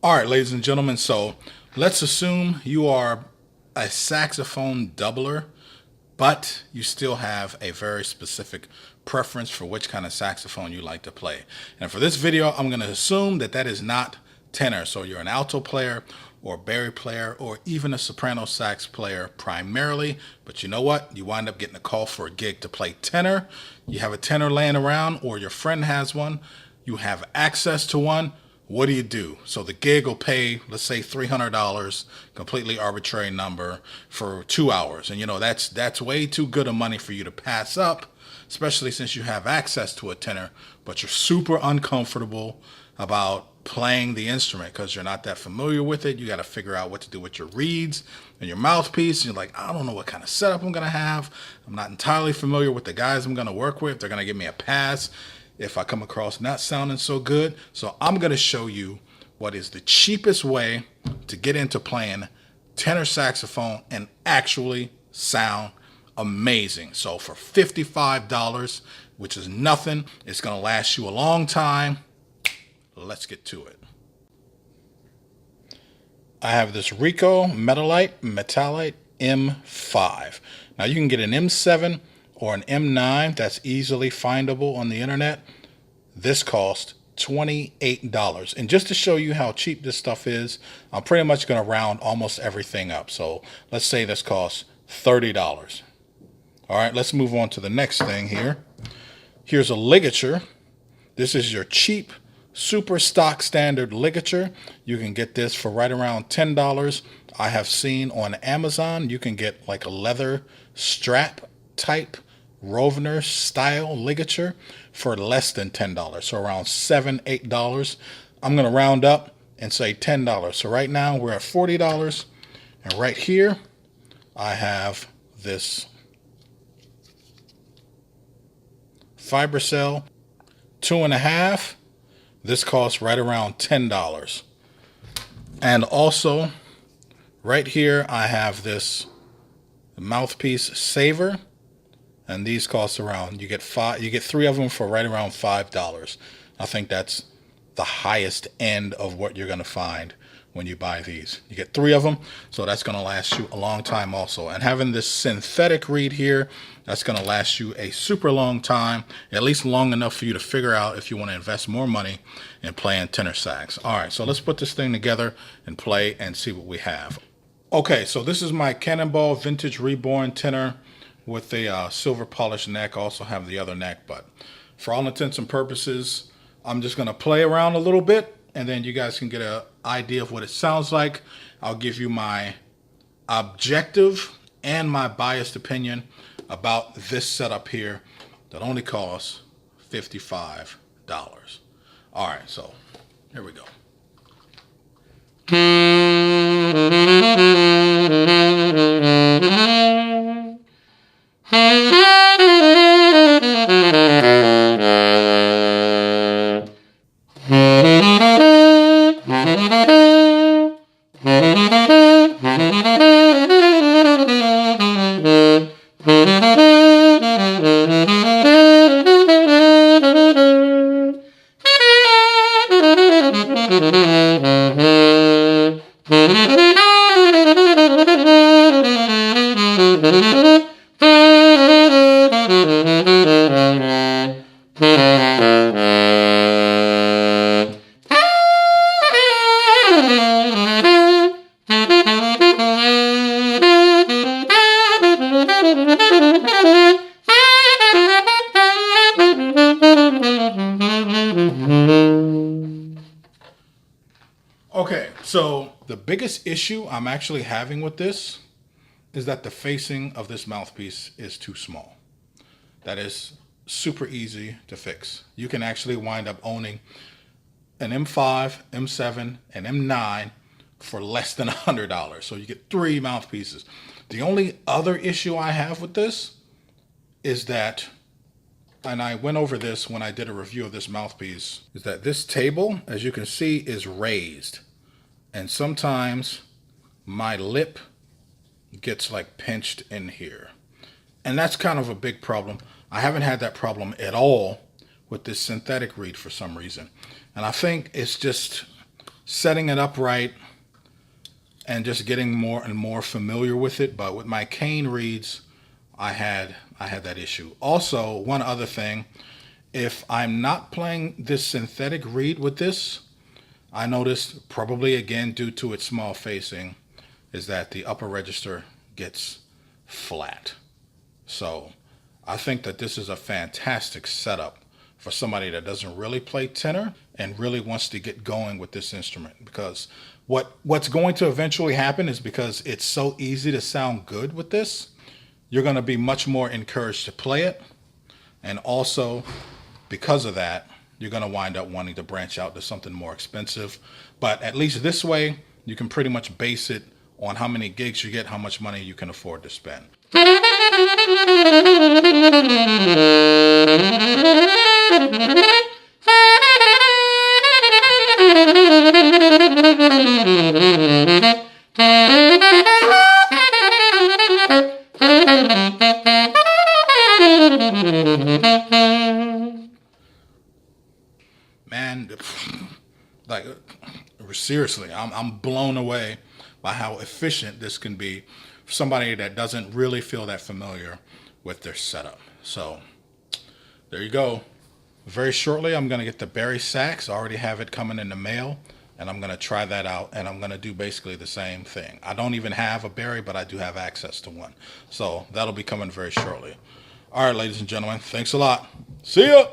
All right, ladies and gentlemen, so let's assume you are a saxophone doubler, but you still have a very specific preference for which kind of saxophone you like to play. And for this video, I'm going to assume that that is not tenor. So you're an alto player or bari player or even a soprano sax player primarily. But you know what? You wind up getting a call for a gig to play tenor. You have a tenor laying around or your friend has one. You have access to one. What do? So the gig will pay, let's say $300, completely arbitrary number, for 2 hours. And you know, that's way too good of money for you to pass up, especially since you have access to a tenor, but you're super uncomfortable about playing the instrument because you're not that familiar with it. You got to figure out what to do with your reeds and your mouthpiece. You're like, I don't know what kind of setup I'm going to have. I'm not entirely familiar with the guys I'm going to work with. They're going to give me a pass if I come across not sounding so good. So I'm going to show you what is the cheapest way to get into playing tenor saxophone and actually sound amazing. So for $55, which is nothing, it's going to last you a long time. Let's get to it. I have this Rico Metalite M5. Now you can get an M7 or an M9 that's easily findable on the internet. This cost $28. And just to show you how cheap this stuff is, I'm pretty much going to round almost everything up. So let's say this costs $30. All right, let's move on to the next thing here. Here's a ligature. This is your cheap, super stock standard ligature. You can get this for right around $10. I have seen on Amazon, you can get like a leather strap type Rovner style ligature for less than $10. So around $7, $8. I'm going to round up and say $10. So right now we're at $40. And right here, I have this Fibercell 2.5. This costs right around $10. And also right here, I have this mouthpiece saver. And these cost around, you get 3 of them for right around $5. I think that's the highest end of what you're going to find when you buy these. You get 3 of them, so that's going to last you a long time also. And having this synthetic reed here, that's going to last you a super long time, at least long enough for you to figure out if you want to invest more money in playing tenor sax. All right, so let's put this thing together and play and see what we have. Okay, so this is my Cannonball Vintage Reborn tenor with a silver polished neck. I also have the other neck, but for all intents and purposes, I'm just going to play around a little bit, and then you guys can get an idea of what it sounds like. I'll give you my objective and my biased opinion about this setup here that only costs $55. All right, so here we go. Okay, so the biggest issue I'm actually having with this is that the facing of this mouthpiece is too small. That is super easy to fix. You can actually wind up owning an M5, M7, and M9 for less than $100. So you get 3 mouthpieces. The only other issue I have with this is that, and I went over this when I did a review of this mouthpiece, is that this table, as you can see, is raised. And sometimes my lip gets like pinched in here. And that's kind of a big problem. I haven't had that problem at all with this synthetic reed for some reason. And I think it's just setting it up right and just getting more and more familiar with it. But with my cane reeds, I had that issue. Also, one other thing, if I'm not playing this synthetic reed with this, I noticed, probably again due to its small facing, is that the upper register gets flat. So I think that this is a fantastic setup for somebody that doesn't really play tenor and really wants to get going with this instrument, because what's going to eventually happen is, because it's so easy to sound good with this, you're going to be much more encouraged to play it. And also, because of that, you're going to wind up wanting to branch out to something more expensive. But at least this way, you can pretty much base it on how many gigs you get, how much money you can afford to spend. Man, like, seriously, I'm blown away by how efficient this can be for somebody that doesn't really feel that familiar with their setup. So there you go. Very shortly, I'm going to get the Barry Sax. I already have it coming in the mail, and I'm going to try that out, and I'm going to do basically the same thing. I don't even have a Barry, but I do have access to one. So that'll be coming very shortly. All right, ladies and gentlemen, thanks a lot. See ya!